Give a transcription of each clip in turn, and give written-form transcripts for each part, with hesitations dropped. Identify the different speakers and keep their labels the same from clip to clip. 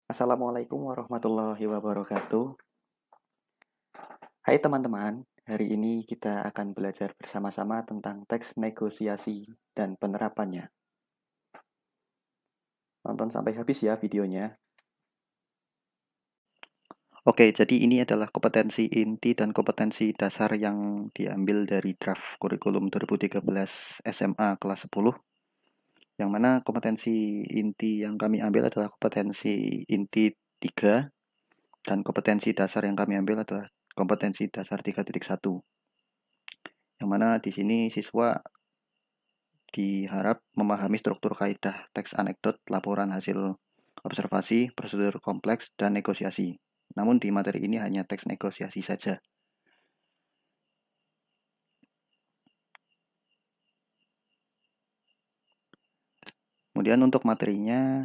Speaker 1: Assalamualaikum warahmatullahi wabarakatuh. Hai teman-teman, hari ini kita akan belajar bersama-sama tentang teks negosiasi dan penerapannya. Nonton sampai habis ya videonya. Oke, jadi ini adalah kompetensi inti dan kompetensi dasar yang diambil dari draft kurikulum 2013 SMA kelas 10. Yang mana kompetensi inti yang kami ambil adalah kompetensi inti 3 dan kompetensi dasar yang kami ambil adalah kompetensi dasar 3.1. Yang mana di sini siswa diharap memahami struktur kaidah teks anekdot, laporan hasil observasi, prosedur kompleks, dan negosiasi. Namun di materi ini hanya teks negosiasi saja. Kemudian untuk materinya,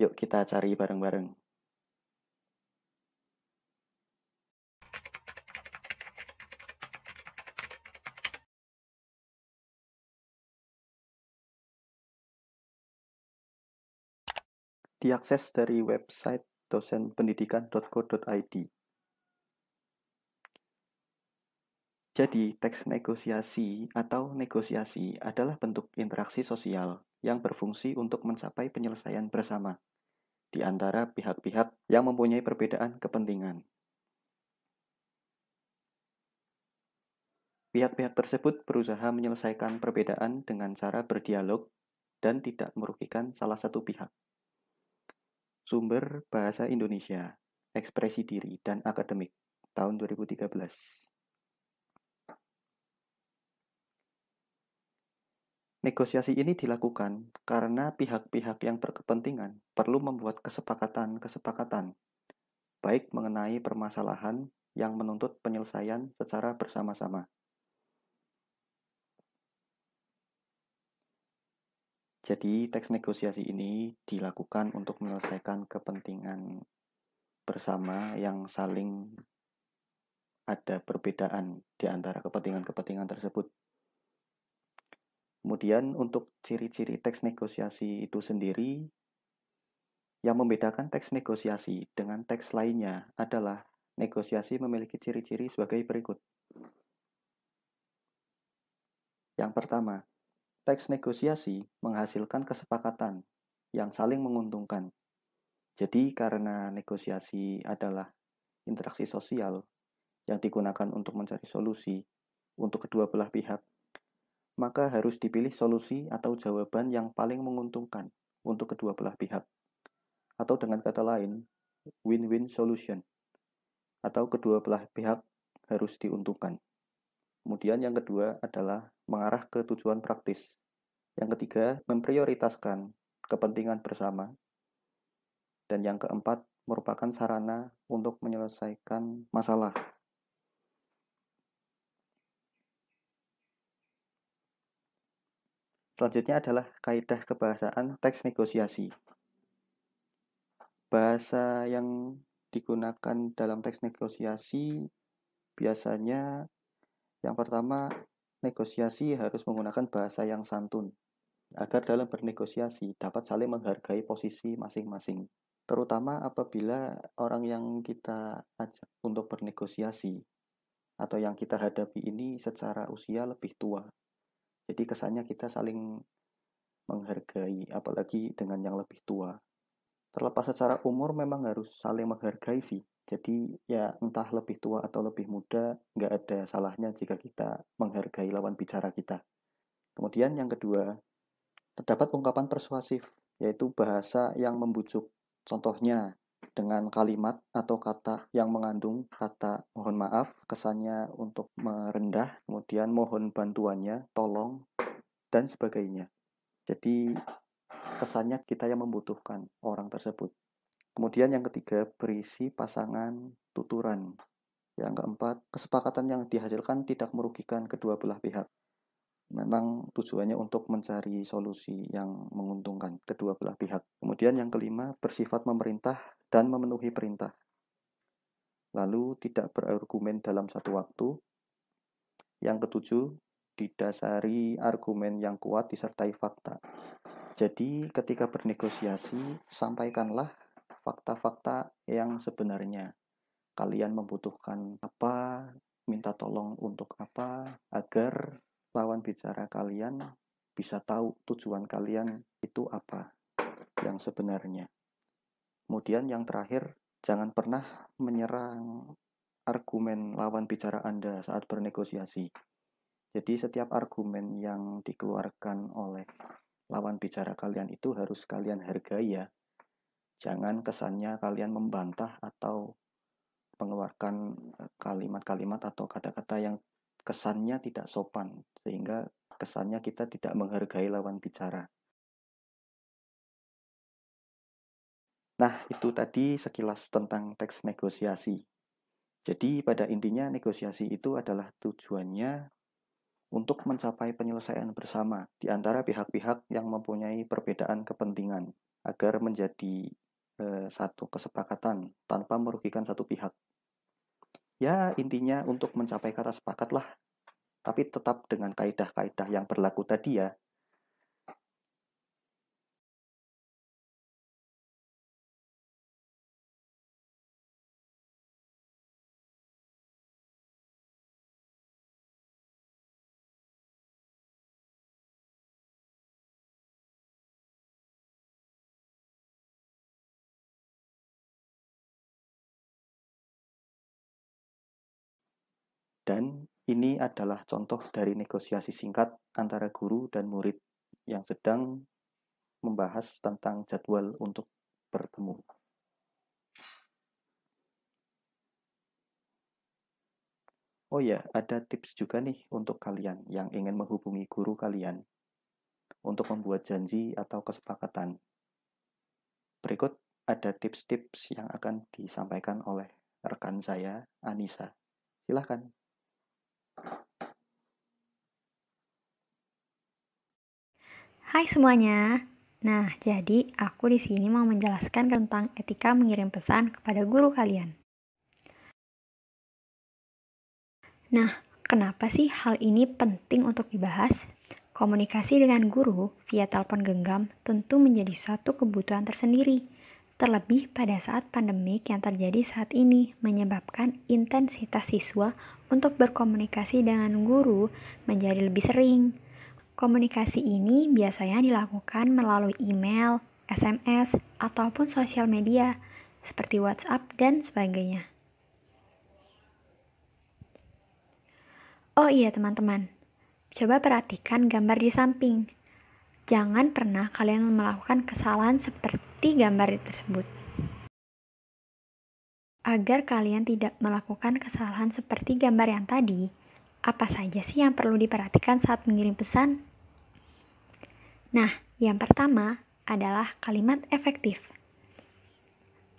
Speaker 1: yuk kita cari bareng-bareng. Diakses dari website dosenpendidikan.co.id. Jadi, teks negosiasi atau negosiasi adalah bentuk interaksi sosial yang berfungsi untuk mencapai penyelesaian bersama di antara pihak-pihak yang mempunyai perbedaan kepentingan. Pihak-pihak tersebut berusaha menyelesaikan perbedaan dengan cara berdialog dan tidak merugikan salah satu pihak. Sumber Bahasa Indonesia, Ekspresi Diri dan Akademik, tahun 2013. Negosiasi ini dilakukan karena pihak-pihak yang berkepentingan perlu membuat kesepakatan-kesepakatan, baik mengenai permasalahan yang menuntut penyelesaian secara bersama-sama. Jadi, teks negosiasi ini dilakukan untuk menyelesaikan kepentingan bersama yang saling ada perbedaan di antara kepentingan-kepentingan tersebut. Kemudian untuk ciri-ciri teks negosiasi itu sendiri, yang membedakan teks negosiasi dengan teks lainnya adalah negosiasi memiliki ciri-ciri sebagai berikut. Yang pertama, teks negosiasi menghasilkan kesepakatan yang saling menguntungkan. Jadi karena negosiasi adalah interaksi sosial yang digunakan untuk mencari solusi untuk kedua belah pihak, maka harus dipilih solusi atau jawaban yang paling menguntungkan untuk kedua belah pihak. Atau dengan kata lain, win-win solution. Atau kedua belah pihak harus diuntungkan. Kemudian yang kedua adalah mengarah ke tujuan praktis. Yang ketiga, memprioritaskan kepentingan bersama. Dan yang keempat, merupakan sarana untuk menyelesaikan masalah. Selanjutnya adalah kaidah kebahasaan teks negosiasi. Bahasa yang digunakan dalam teks negosiasi biasanya yang pertama, negosiasi harus menggunakan bahasa yang santun agar dalam bernegosiasi dapat saling menghargai posisi masing-masing. Terutama apabila orang yang kita ajak untuk bernegosiasi atau yang kita hadapi ini secara usia lebih tua. Jadi kesannya kita saling menghargai, apalagi dengan yang lebih tua. Terlepas secara umur memang harus saling menghargai sih. Jadi ya entah lebih tua atau lebih muda, nggak ada salahnya jika kita menghargai lawan bicara kita. Kemudian yang kedua, terdapat ungkapan persuasif, yaitu bahasa yang membujuk. Contohnya, dengan kalimat atau kata yang mengandung kata mohon maaf, kesannya untuk merendah, kemudian mohon bantuannya, tolong, dan sebagainya. Jadi kesannya kita yang membutuhkan orang tersebut. Kemudian yang ketiga, berisi pasangan tuturan. Yang keempat, kesepakatan yang dihasilkan tidak merugikan kedua belah pihak. Memang tujuannya untuk mencari solusi yang menguntungkan kedua belah pihak. Kemudian yang kelima, bersifat memerintah dan memenuhi perintah. Lalu tidak berargumen dalam satu waktu. Yang ketujuh, didasari argumen yang kuat disertai fakta. Jadi, ketika bernegosiasi, sampaikanlah fakta-fakta yang sebenarnya. Kalian membutuhkan apa, minta tolong untuk apa, agar lawan bicara kalian bisa tahu tujuan kalian itu apa yang sebenarnya. Kemudian yang terakhir, jangan pernah menyerang argumen lawan bicara Anda saat bernegosiasi. Jadi setiap argumen yang dikeluarkan oleh lawan bicara kalian itu harus kalian hargai ya. Jangan kesannya kalian membantah atau mengeluarkan kalimat-kalimat atau kata-kata yang kesannya tidak sopan, sehingga kesannya kita tidak menghargai lawan bicara. Nah, itu tadi sekilas tentang teks negosiasi. Jadi pada intinya negosiasi itu adalah tujuannya untuk mencapai penyelesaian bersama di antara pihak-pihak yang mempunyai perbedaan kepentingan agar menjadi satu kesepakatan tanpa merugikan satu pihak. Ya, intinya untuk mencapai kata sepakat lah, tapi tetap dengan kaidah-kaidah yang berlaku tadi ya. Dan ini adalah contoh dari negosiasi singkat antara guru dan murid yang sedang membahas tentang jadwal untuk bertemu. Oh ya, ada tips juga nih untuk kalian yang ingin menghubungi guru kalian untuk membuat janji atau kesepakatan. Berikut ada tips-tips yang akan disampaikan oleh rekan saya, Anissa. Silahkan.
Speaker 2: Hai semuanya. Nah, jadi aku di sini mau menjelaskan tentang etika mengirim pesan kepada guru kalian. Nah, kenapa sih hal ini penting untuk dibahas? Komunikasi dengan guru via telepon genggam tentu menjadi satu kebutuhan tersendiri. Terlebih pada saat pandemik yang terjadi saat ini menyebabkan intensitas siswa untuk berkomunikasi dengan guru menjadi lebih sering. Komunikasi ini biasanya dilakukan melalui email, SMS, ataupun sosial media seperti WhatsApp dan sebagainya. Oh iya teman-teman, coba perhatikan gambar di samping. Jangan pernah kalian melakukan kesalahan seperti gambar tersebut. Agar kalian tidak melakukan kesalahan seperti gambar yang tadi, apa saja sih yang perlu diperhatikan saat mengirim pesan? Nah, yang pertama adalah kalimat efektif.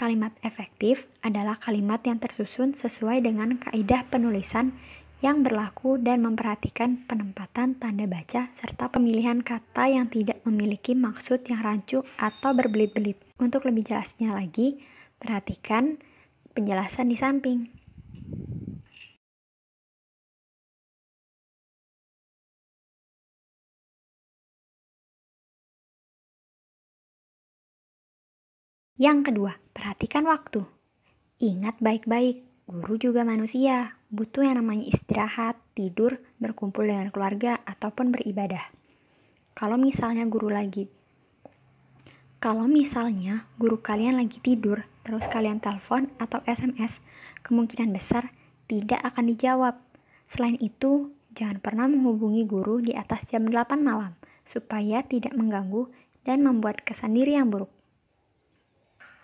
Speaker 2: Kalimat efektif adalah kalimat yang tersusun sesuai dengan kaidah penulisan yang berlaku dan memperhatikan penempatan tanda baca serta pemilihan kata yang tidak memiliki maksud yang rancu atau berbelit-belit. Untuk lebih jelasnya lagi, perhatikan penjelasan di samping. Yang kedua, perhatikan waktu. Ingat baik-baik, guru juga manusia, butuh yang namanya istirahat, tidur, berkumpul dengan keluarga, ataupun beribadah. Kalau misalnya guru kalian lagi tidur, terus kalian telepon atau SMS, kemungkinan besar tidak akan dijawab. Selain itu, jangan pernah menghubungi guru di atas jam 8 malam, supaya tidak mengganggu dan membuat kesan diri yang buruk.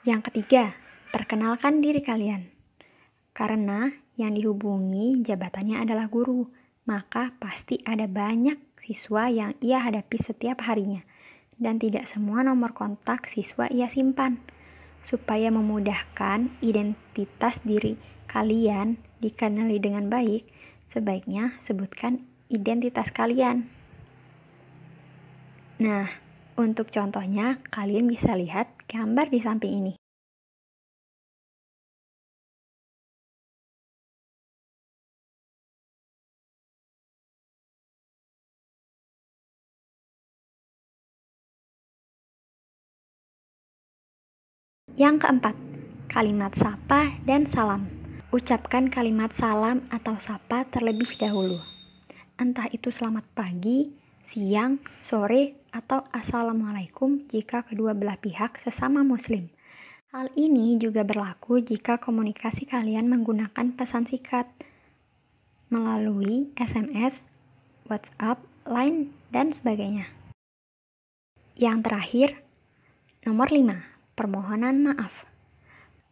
Speaker 2: Yang ketiga, perkenalkan diri kalian. Karena yang dihubungi jabatannya adalah guru, maka pasti ada banyak siswa yang ia hadapi setiap harinya. Dan tidak semua nomor kontak siswa ia simpan. Supaya memudahkan identitas diri kalian dikenali dengan baik, sebaiknya sebutkan identitas kalian. Nah, untuk contohnya, kalian bisa lihat gambar di samping ini. Yang keempat, kalimat sapa dan salam. Ucapkan kalimat salam atau sapa terlebih dahulu. Entah itu selamat pagi, siang, sore, atau assalamualaikum jika kedua belah pihak sesama muslim. Hal ini juga berlaku jika komunikasi kalian menggunakan pesan singkat melalui SMS, WhatsApp, Line, dan sebagainya. Yang terakhir, nomor 5, permohonan maaf.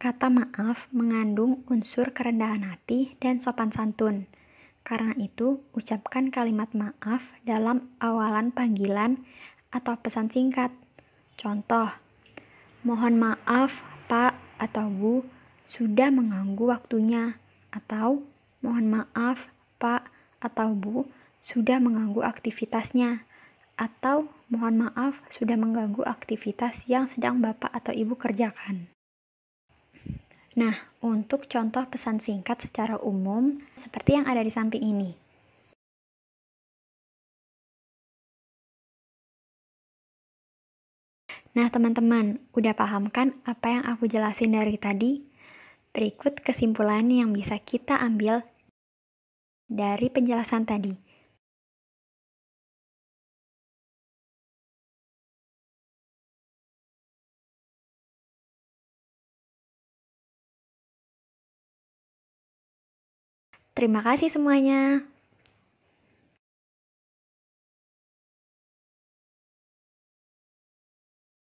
Speaker 2: Kata maaf mengandung unsur kerendahan hati dan sopan santun. Karena itu, ucapkan kalimat maaf dalam awalan panggilan atau pesan singkat. Contoh, mohon maaf Pak atau Bu, sudah mengganggu waktunya. Atau, mohon maaf Pak atau Bu, sudah mengganggu aktivitasnya. Atau, mohon maaf sudah mengganggu aktivitas yang sedang Bapak atau Ibu kerjakan. Nah, untuk contoh pesan singkat secara umum, seperti yang ada di samping ini. Nah, teman-teman, udah paham kan apa yang aku jelasin dari tadi? Berikut kesimpulan yang bisa kita ambil dari penjelasan tadi. Terima kasih semuanya.